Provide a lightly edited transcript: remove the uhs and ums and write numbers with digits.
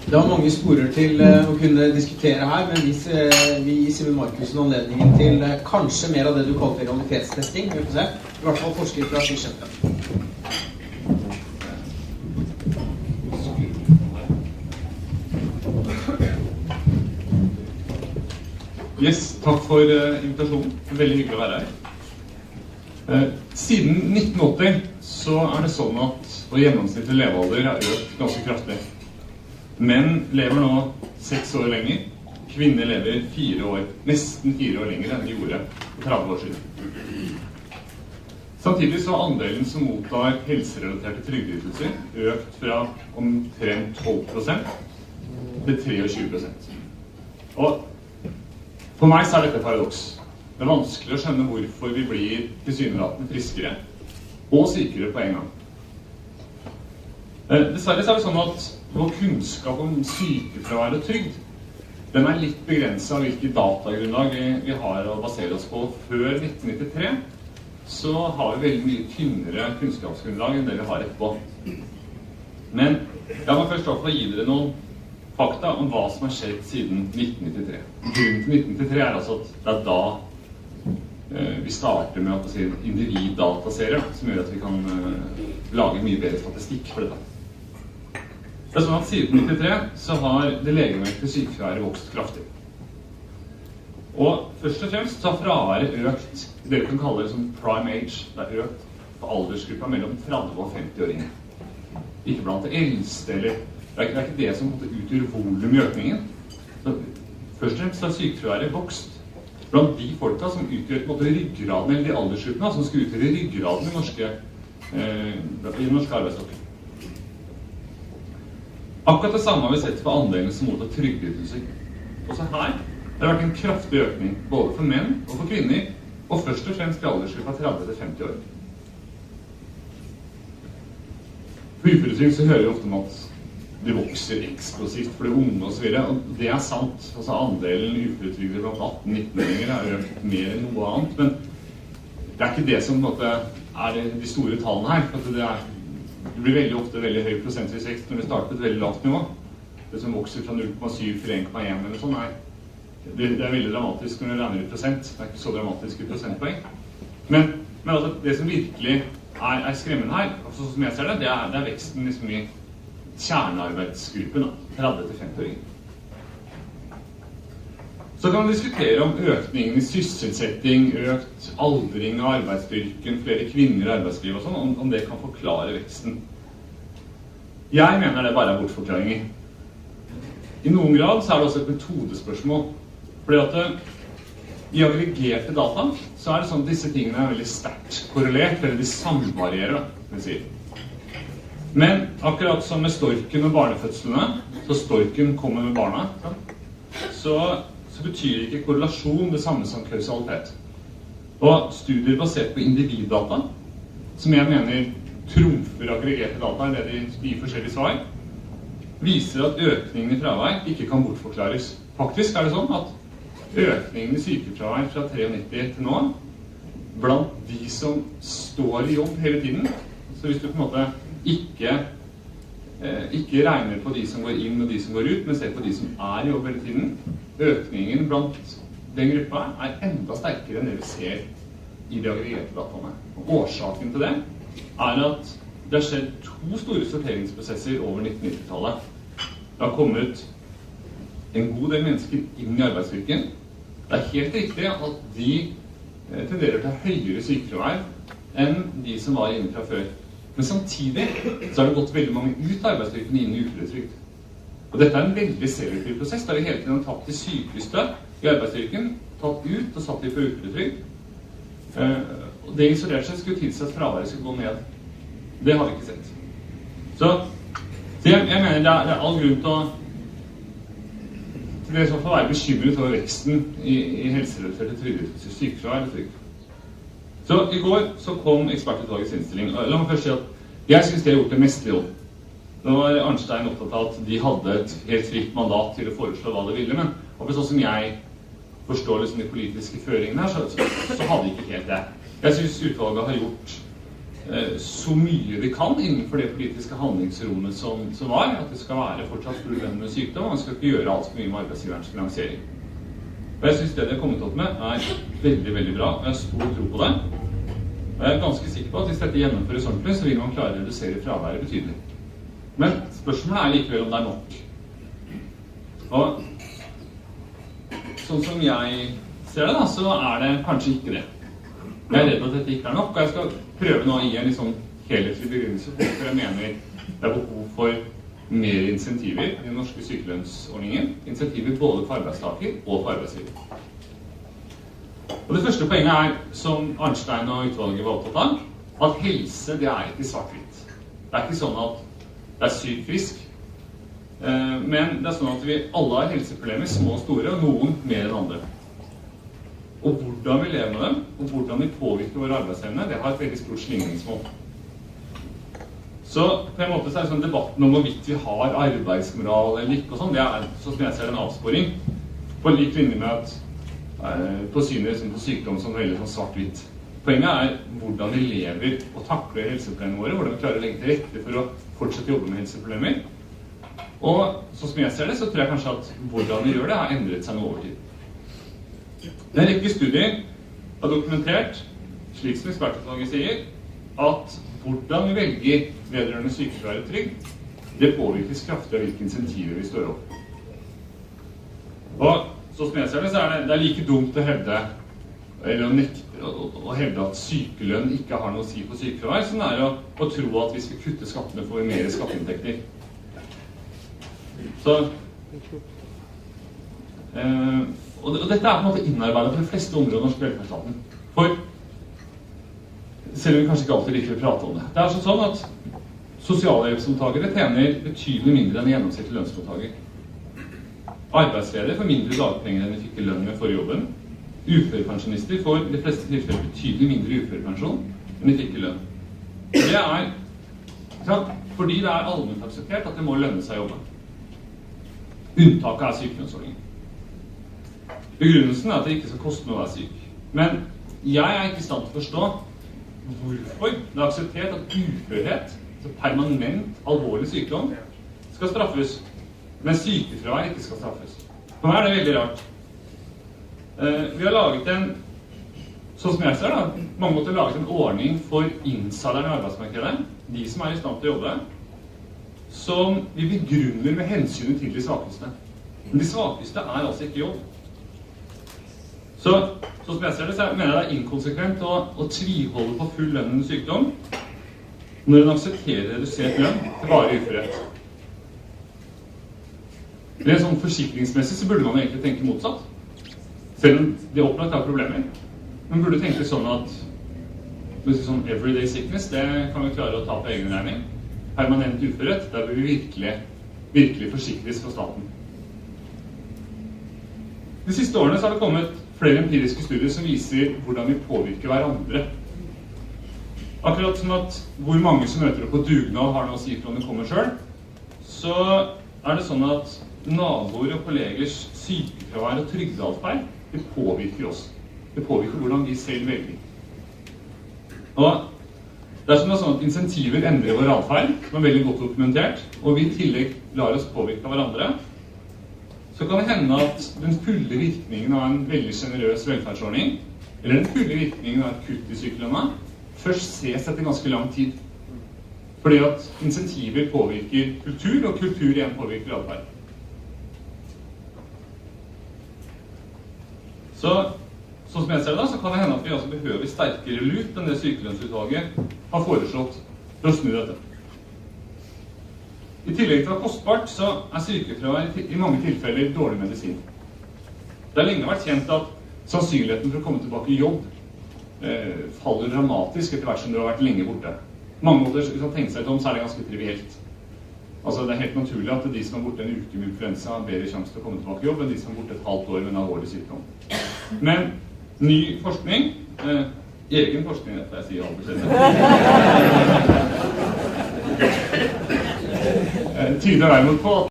Det var mange sporer til å kunne diskutere her, men vi gir Simen Markussen anledningen til kanskje mer av det du kalte realitetstesting. Vi får se. I hvert fall forsker fra skikjøpet. Yes, takk for invitasjonen. Veldig hyggelig å være her. Siden 1980 så det sånn at vår gjennomsnittlige levealder har økt ganske kraftig. Menn lever nå 6 år lenger. Kvinner lever 4 år, nesten 4 år lenger enn de gjorde for 30 år siden. Samtidig så har andelen som mottar helserelaterte trygdeytelser økt fra omtrent 12% til 23%. Og for meg så dette et paradoks. Det vanskelig å skjønne hvorfor vi blir tilsynelatende friskere og sykere på en gang. Dessverre så det sånn at vår kunnskap om sykefravær og trygd, den litt begrenset av hvilke datagrunnlag vi har å basere oss på. Før 1993 så har vi veldig mye tynnere kunnskapsgrunnlag enn det vi har etterpå. Men la meg først få gi dere noen fakta om hva som har skjedd siden 1993. Grunnen til 1993 altså at det da vi starter med å si en individdataserie som gjør at vi kan lage mye bedre statistikk for dette. Det sånn at siden 1993 så har det legemeldte sykefraværet vokst kraftig. Og først og fremst så har fraværet økt, det vi kan kalle det som prime age, det økt på aldersgruppa mellom 30 og 50-åringer. Ikke blant det eldste, eller det ikke det som utgjør volum i økningen. Så først og fremst har sykefraværet vokst blant de folka som utgjør ryggraden, eller de aldersgruppene som skal utgjøre ryggraden i norske arbeidsstokker. Akkurat det samme har vi sett for andelen som mottar trygdeytelser. Også her har det vært en kraftig økning, både for menn og for kvinner, og først og fremst i aldersgruppa 30 til 50 år. På uføretrygd så hører vi ofte om at det vokser eksplosivt for de unge og så videre, og det sant. Altså andelen uføretrygder blant 18-19-åringer har økt mer enn noe annet, men det ikke det som de store tallene her, for det blir veldig ofte veldig høy prosentvis vekst når vi starter på et veldig lavt nivå. Det som vokser fra 0,7 til 1,1 eller sånn, det veldig dramatisk når vi regner i prosent. Det ikke så dramatisk i prosentpoeng. Men altså, det som virkelig skremmende her, altså, som jeg ser det, det veksten liksom i kjernearbeidsgruppen, 30 til 50-åringer. Så kan man diskutere om økningen i sysselsetting, økt aldring av arbeidsstyrken, flere kvinner i arbeidslivet og sånn, om det kan forklare veksten. Jeg mener det bare bortforklaringer. I noen grad så det også et metodespørsmål. Fordi at i aggregerte data så det sånn at disse tingene veldig sterkt korrelert, eller de samvarierer, som vi sier. Men akkurat som med storken og barnefødslene, så storken kommer med barna, så betyr ikke korrelasjon det samme som kausalitet. Og studier basert på individdata, som jeg mener trumfer aggregerte data, det de gir forskjellige svar, viser at økningen i fravær ikke kan bortforklares. Faktisk det sånn at økningen i sykefravær fra 93 til nå, blant de som står i jobb hele tiden, så hvis du på en måte ikke regner på de som går inn og de som går ut, men ser på de som i jobb hele tiden, økningen blant den gruppa enda sterkere enn det vi ser i de aggregerte dataene. Og årsaken til det at det har skjedd 2 store sorteringsprosesser over 1990-tallet. Det har kommet en god del mennesker inn i arbeidsstyrken. Det helt riktig at de tenderer til høyere sykefravær enn de som var inne fra før. Men samtidig så har det gått veldig mange ut av arbeidsstyrken inn i uføretrygd. Og dette en veldig selektiv prosess, der vi hele tiden har tatt de sykeste i arbeidsstyrken, tatt ut og satt de på uføretrygd. Og det isolert seg skulle tilsi at fraværet skulle gå ned. Det har vi ikke sett. Så jeg mener det all grunn til det som får være bekymret over veksten i helserelaterte trygdeytelser, sykefravær og trygd. Så i går så kom ekspertutvalgets innstilling. La meg først si at jeg synes de har gjort det meste jobb. Nå var Arnstein opptatt av at de hadde et helt fritt mandat til å foreslå hva de ville, men og sånn som jeg forstår liksom de politiske føringene her, så hadde de ikke helt det. Jeg synes utvalget har gjort så mye vi kan innenfor det politiske handlingsrommet som var, at det skal være fortsatt full lønn med sykdom, og man skal ikke gjøre alt for mye med arbeidsgiverens finansiering. Og jeg synes det de har kommet opp med veldig, veldig bra, og jeg har stor tro på det. Og jeg ganske sikker på at hvis dette gjennomføres ordentlig, så vil man klare å redusere fraværet betydelig. Men spørsmålet likevel om det nok. Og sånn som jeg ser det da, så det kanskje ikke det. Jeg redd at dette ikke nok, og jeg skal prøve nå å gi en litt sånn helhetlig begrunnelse for jeg mener det behov for mer insentiver i den norske sykelønnsordningen. Insentiver både for arbeidstaker og for arbeidsgiver. Og det første poenget som Arnstein og utvalget var opptatt av, at helse det ikke svart-hvitt. Det ikke sånn at det sykt frisk, men det sånn at vi alle har helseproblemer, små og store, og noen mer enn andre. Og hvordan vi lever med dem, og hvordan vi påvirker vår arbeidsevne, det har et veldig stort slingringsmål. Så på en måte så det sånn debatten om hvorvidt vi har arbeidsmoral eller ikke og sånn, det sånn som jeg ser en avsporing, på lik linje med at på synet på sykdom som veldig sånn svart-hvitt. Poenget hvordan vi lever og takler helseproblemene våre, hvordan vi klarer å legge til rette for å fortsette å jobbe med helseproblemer. Og sånn som jeg ser det, så tror jeg kanskje at hvordan vi gjør det har endret seg noe over tid. En rekke studier har dokumentert, slik som ekspertutvalget sier, at hvordan vi velger vedrørende sykefravær og trygd, det påvirkes kraftig av hvilke insentiver vi står opp. Og sånn som jeg ser det, så det like dumt å hevde, eller å hevde at sykelønn ikke har noe å si på sykefravær, som å tro at hvis vi kutter skattene får vi mer skatteinntekter. Så, og dette på en måte innarbeidet på de fleste områder av norsk velferdsstaten. For, selv om vi kanskje ikke alltid liker å prate om det. Det sånn at sosialhjelpsmottakere tjener betydelig mindre enn gjennomsnittlig lønnsmottaker. Arbeidsledige får mindre dagpenger enn de fikk i lønn med forrige jobben. Uførepensjonister får i de fleste tilfeller betydelig mindre uførepensjon enn de fikk i lønn. Det fordi det allment akseptert at det må lønne seg å jobbe. Unntaket sykelønnsordningen. Begrunnelsen at det ikke skal koste noe å være syk. Men jeg ikke i stand til å forstå hvorfor det akseptert at uførhet, altså permanent alvorlig sykdom, skal straffes, men sykefravær ikke skal straffes. For meg det veldig rart. Vi har laget sånn som jeg ser da, mange måter laget en ordning for innsalerne i arbeidsmarkedet, de som i stand til å jobbe, som vi begrunner med hensynet til de svakeste. Men de svakeste altså ikke jobb. Så som jeg ser det, så mener jeg det inkonsekvent å tviholde på full lønn under sykdom når en aksepterer redusert lønn til varig uførhet. Rent sånn forsikringsmessig så burde man egentlig tenke motsatt. Selv om de opplagt har problemer. Man burde tenke sånn at sånn everyday sickness, det kan vi klare å ta på egen regning. Permanent uførhet, der vil vi virkelig forsikres fra staten. De siste årene så har det kommet flere empiriske studier som viser hvordan vi påvirker hverandre. Akkurat som at hvor mange som møter opp på dugnad har noe å si for om det kommer selv, så det sånn at naboer og kollegers sykefravær og trygdeatferd, det påvirker oss. Det påvirker hvordan vi selv velger. Og dersom det sånn at insentiver endrer vår atferd, som veldig godt dokumentert, og vi i tillegg lar oss påvirke av hverandre, så kan det hende at den fulle virkningen av en veldig generøs velferdsordning, eller den fulle virkningen av et kutt i sykelønna, først ses etter ganske lang tid. Fordi at insentiver påvirker kultur, og kultur igjen påvirker atferd. Sånn som jeg ser det da, så kan det hende at vi behøver sterkere lut enn det sykelønnsutvalget har foreslått for å snu dette. I tillegg til å være kostbart, så sykefravær i mange tilfeller dårlig medisin. Det har lenge vært kjent at sannsynligheten for å komme tilbake i jobb faller dramatisk etter hvert som du har vært lenge borte. Mange måter, hvis man tenker seg litt om, så det ganske trivielt. Altså, det helt naturlig at de som er borte en uke med influensa har bedre sjanse til å komme tilbake i jobb enn de som er borte et halvt år med en alvorlig sykdom. Men ny forskning, egen forskning, dette jeg sier aldri selv, tyder derimot på at